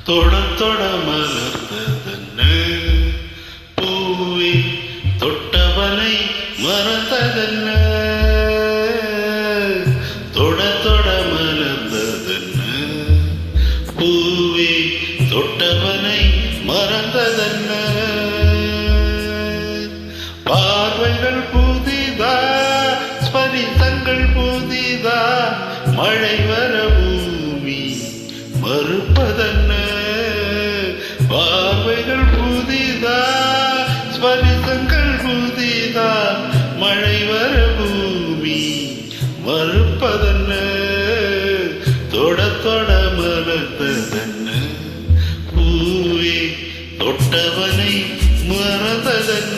தொட தொட மலர்ந்ததென்ன பூவே தொட்டவனை மறந்ததென்ன தொட தொட மலர்ந்ததென்ன பூவே தொட்டவனை மறந்ததென்ன பார்வைகள் புதிதா ஸ்பரிசங்கள் புதிதா மழை வர பூமி மறுப்பதென்ன பார்வைகள் புதிதா ஸ்பரிசங்கள் புதிதா மழை வர பூமி மறுப்பதென்ன தொட தொட மலர்ந்ததென்ன பூவே தொட்டவனை மறந்ததென்ன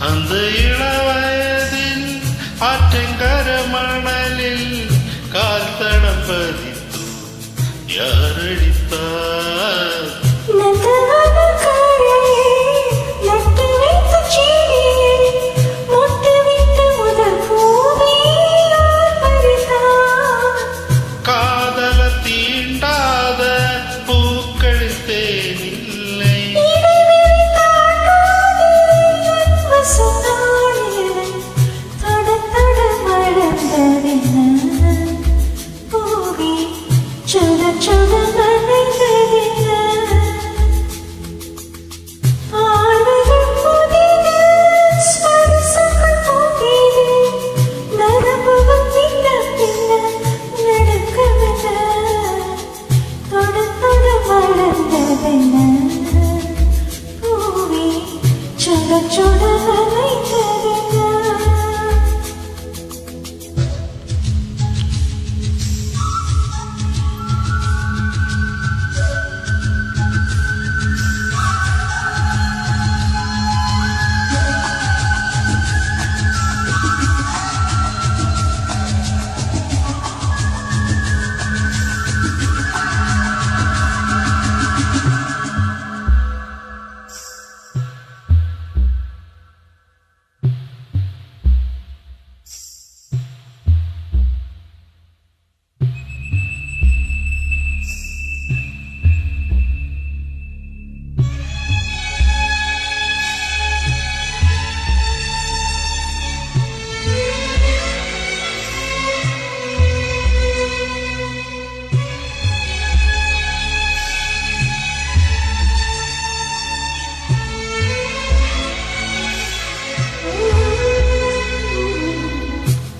அந்த இளவயதில் ஆற்றங்கர மணலில் கால் தடம் பதித்து யாரடித்தார் காதல தீண்டாத பூக்கள் தேனில்லை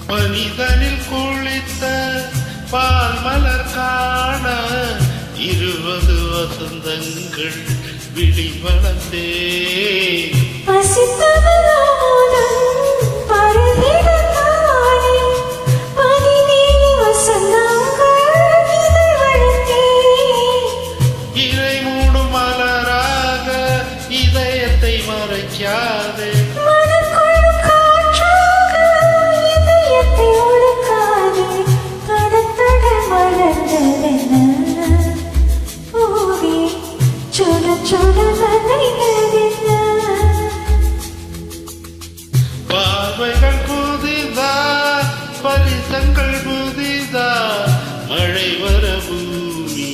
மனிதனில் குளித்த பால் மலர் காண 20 வசந்தங்கள் விழி வளர்ந்தே இறை மூடும் மலராக இதயத்தை மறைக்காதே பார்வைகள் புதிதா பரிசங்கள் புதிதா மழை வர பூமி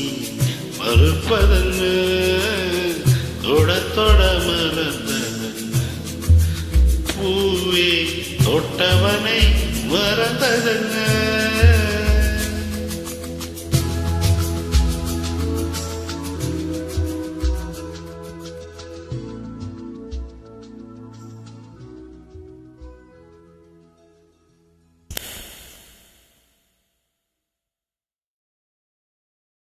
மறுப்பதென்ன தொட தொட மறந்ததென்ன பூவே தொட்டவனை மறந்ததென்ன